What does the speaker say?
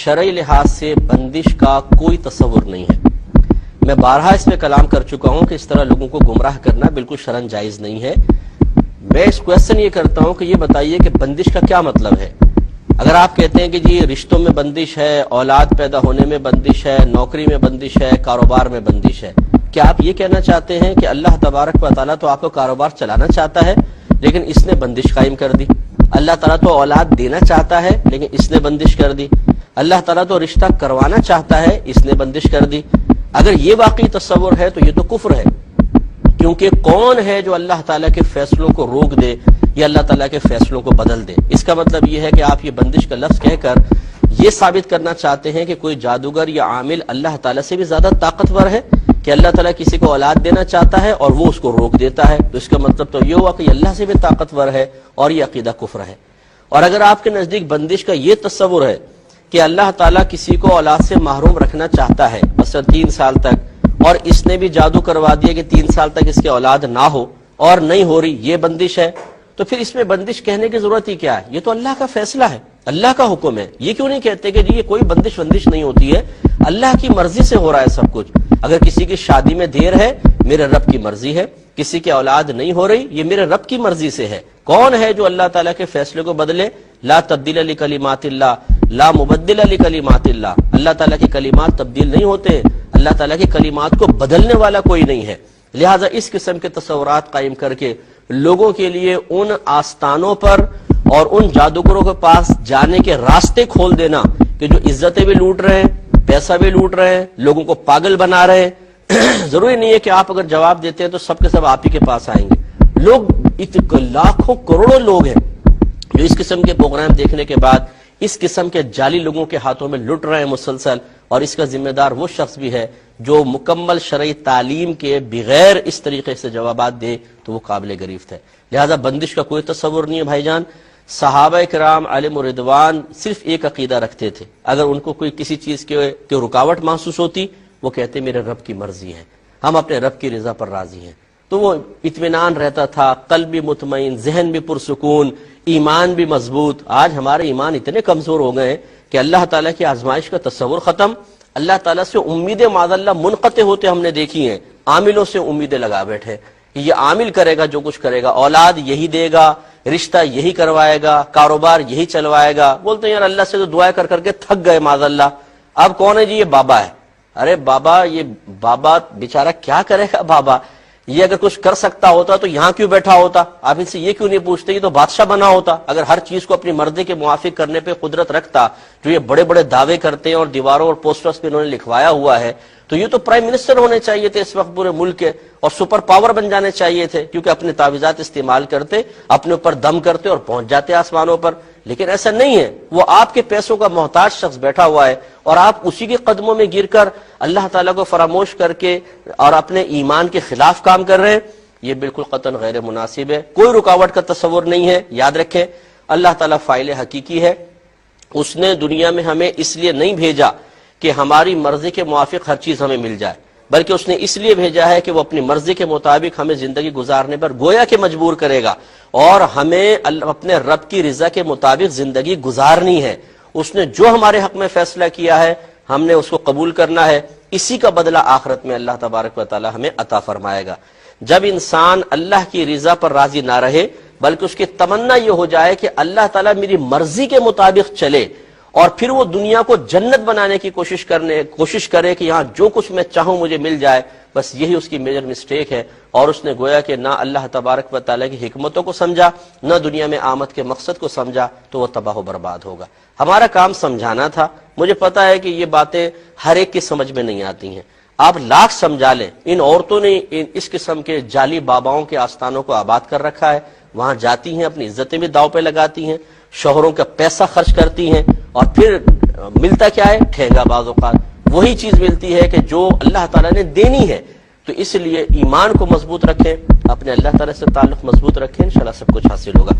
شرعی لحاظ سے بندش کا کوئی تصور نہیں ہے۔ میں بارہا اس پہ کلام کر چکا ہوں کہ اس طرح لوگوں کو گمراہ کرنا بالکل شرعاً جائز نہیں ہے۔ میں اس کویسچن یہ کرتا ہوں کہ یہ بتائیے کہ بندش کا کیا مطلب ہے۔ اگر آپ کہتے ہیں کہ جی رشتوں میں بندش ہے، اولاد پیدا ہونے میں بندش ہے، نوکری میں بندش ہے، کاروبار میں بندش ہے، کیا آپ یہ کہنا چاہتے ہیں کہ اللہ تبارک و تعالیٰ تو آپ کو کاروبار چلانا چاہتا ہے لیکن اس نے بندش قائم کر دی؟ اللہ تعالیٰ تو اولاد دینا چاہتا ہے لیکن اس نے بندش کر دی؟ اللہ تعالیٰ تو رشتہ کروانا چاہتا ہے، اس نے بندش کر دی؟ اگر یہ واقعی تصور ہے تو یہ تو کفر ہے، کیونکہ کون ہے جو اللہ تعالیٰ کے فیصلوں کو روک دے یا اللہ تعالیٰ کے فیصلوں کو بدل دے؟ اس کا مطلب یہ ہے کہ آپ یہ بندش کا لفظ کہہ کر یہ ثابت کرنا چاہتے ہیں کہ کوئی جادوگر یا عامل اللہ تعالیٰ سے بھی زیادہ طاقتور ہے، کہ اللہ تعالیٰ کسی کو اولاد دینا چاہتا ہے اور وہ اس کو روک دیتا ہے، تو اس کا مطلب تو یہ ہوا کہ اللہ سے بھی طاقتور ہے اور یہ عقیدہ کفر ہے۔ اور اگر آپ کے نزدیک بندش کا یہ تصور ہے کہ اللہ تعالیٰ کسی کو اولاد سے محروم رکھنا چاہتا ہے مثلا 3 سال تک، اور اس نے بھی جادو کروا دیا کہ 3 سال تک اس کے اولاد نہ ہو اور نہیں ہو رہی، یہ بندش ہے، تو پھر اس میں بندش کہنے کی ضرورت ہی کیا ہے؟ یہ تو اللہ کا فیصلہ ہے، اللہ کا حکم ہے۔ یہ کیوں نہیں کہتے کہ جی یہ کوئی بندش نہیں ہوتی ہے، اللہ کی مرضی سے ہو رہا ہے سب کچھ۔ اگر کسی کی شادی میں دیر ہے، میرے رب کی مرضی ہے، کسی کی اولاد نہیں ہو رہی، یہ میرے رب کی مرضی سے ہے۔ کون ہے جو اللہ تعالیٰ کے فیصلے کو بدلے؟ لا تبدیل لکلمات اللہ، لا مبدل لکلمات اللہ۔ اللہ تعالیٰ کے کلمات تبدیل نہیں ہوتے، اللہ تعالیٰ کے کلمات کو بدلنے والا کوئی نہیں ہے۔ لہٰذا اس قسم کے تصورات قائم کر کے لوگوں کے لیے ان آستانوں پر اور ان جادوگروں کے پاس جانے کے راستے کھول دینا کہ جو عزتیں بھی لوٹ رہے ہیں، پیسہ بھی لوٹ رہے ہیں، لوگوں کو پاگل بنا رہے ہیں۔ ضروری نہیں ہے کہ آپ اگر جواب دیتے ہیں تو سب کے سب آپ ہی کے پاس آئیں گے۔ لوگ لاکھوں کروڑوں لوگ ہیں جو اس قسم کے پروگرام دیکھنے کے بعد اس قسم کے جعلی لوگوں کے ہاتھوں میں لٹ رہے ہیں مسلسل، اور اس کا ذمہ دار وہ شخص بھی ہے جو مکمل شرعی تعلیم کے بغیر اس طریقے سے جوابات دے تو وہ قابل گریفت ہے۔ لہذا بندش کا کوئی تصور نہیں ہے بھائی جان۔ صحابہ کرام علیہم رضوان صرف ایک عقیدہ رکھتے تھے، اگر ان کو کوئی کسی چیز کی رکاوٹ محسوس ہوتی وہ کہتے میرے رب کی مرضی ہے، ہم اپنے رب کی رضا پر راضی ہیں، تو وہ اطمینان رہتا تھا، قلب بھی مطمئن، ذہن بھی پرسکون، ایمان بھی مضبوط۔ آج ہمارے ایمان اتنے کمزور ہو گئے ہیں کہ اللہ تعالیٰ کی آزمائش کا تصور ختم، اللہ تعالیٰ سے امیدیں معاذ اللہ منقطع ہوتے ہم نے دیکھی ہیں۔ عاملوں سے امیدیں لگا بیٹھے کہ یہ عامل کرے گا جو کچھ کرے گا، اولاد یہی دے گا، رشتہ یہی کروائے گا، کاروبار یہی چلوائے گا۔ بولتے ہیں یار اللہ سے تو دعائیں کر کر کے تھک گئے معاذ اللہ، اب کون ہے جی؟ یہ بابا ہے۔ ارے بابا، یہ بابا بیچارہ کیا کرے گا؟ بابا یہ اگر کچھ کر سکتا ہوتا تو یہاں کیوں بیٹھا ہوتا؟ آپ ان سے یہ کیوں نہیں پوچھتے؟ یہ تو بادشاہ بنا ہوتا اگر ہر چیز کو اپنی مرضی کے موافق کرنے پہ قدرت رکھتا۔ جو یہ بڑے بڑے دعوے کرتے ہیں اور دیواروں اور پوسٹرز پہ انہوں نے لکھوایا ہوا ہے، تو یہ تو پرائم منسٹر ہونے چاہیے تھے اس وقت پورے ملک کے، اور سپر پاور بن جانے چاہیے تھے، کیونکہ اپنے تعویذات استعمال کرتے، اپنے اوپر دم کرتے اور پہنچ جاتے آسمانوں پر۔ لیکن ایسا نہیں ہے، وہ آپ کے پیسوں کا محتاج شخص بیٹھا ہوا ہے اور آپ اسی کے قدموں میں گر کر اللہ تعالیٰ کو فراموش کر کے اور اپنے ایمان کے خلاف کام کر رہے ہیں۔ یہ بالکل قطعاً غیر مناسب ہے، کوئی رکاوٹ کا تصور نہیں ہے۔ یاد رکھیں اللہ تعالیٰ فاعل حقیقی ہے، اس نے دنیا میں ہمیں اس لیے نہیں بھیجا کہ ہماری مرضی کے موافق ہر چیز ہمیں مل جائے، بلکہ اس نے اس لیے بھیجا ہے کہ وہ اپنی مرضی کے مطابق ہمیں زندگی گزارنے پر گویا کہ مجبور کرے گا، اور ہمیں اپنے رب کی رضا کے مطابق زندگی گزارنی ہے۔ اس نے جو ہمارے حق میں فیصلہ کیا ہے ہم نے اس کو قبول کرنا ہے، اسی کا بدلہ آخرت میں اللہ تبارک و تعالی ہمیں عطا فرمائے گا۔ جب انسان اللہ کی رضا پر راضی نہ رہے بلکہ اس کی تمنا یہ ہو جائے کہ اللہ تعالیٰ میری مرضی کے مطابق چلے، اور پھر وہ دنیا کو جنت بنانے کی کوشش کرے کہ یہاں جو کچھ میں چاہوں مجھے مل جائے، بس یہی اس کی میجر مسٹیک ہے۔ اور اس نے گویا کہ نہ اللہ تبارک و تعالیٰ کی حکمتوں کو سمجھا، نہ دنیا میں آمد کے مقصد کو سمجھا، تو وہ تباہ و برباد ہوگا۔ ہمارا کام سمجھانا تھا۔ مجھے پتا ہے کہ یہ باتیں ہر ایک کی سمجھ میں نہیں آتی ہیں، آپ لاکھ سمجھا لیں۔ ان عورتوں نے اس قسم کے جعلی باباؤں کے آستانوں کو آباد کر رکھا ہے، وہاں جاتی ہیں، اپنی عزتیں بھی داؤ پہ لگاتی ہیں، شوہروں کا پیسہ خرچ کرتی ہیں، اور پھر ملتا کیا ہے؟ ٹھینگا۔ بعض اوقات وہی چیز ملتی ہے کہ جو اللہ تعالیٰ نے دینی ہے۔ تو اس لیے ایمان کو مضبوط رکھیں، اپنے اللہ تعالیٰ سے تعلق مضبوط رکھیں، انشاءاللہ سب کچھ حاصل ہوگا۔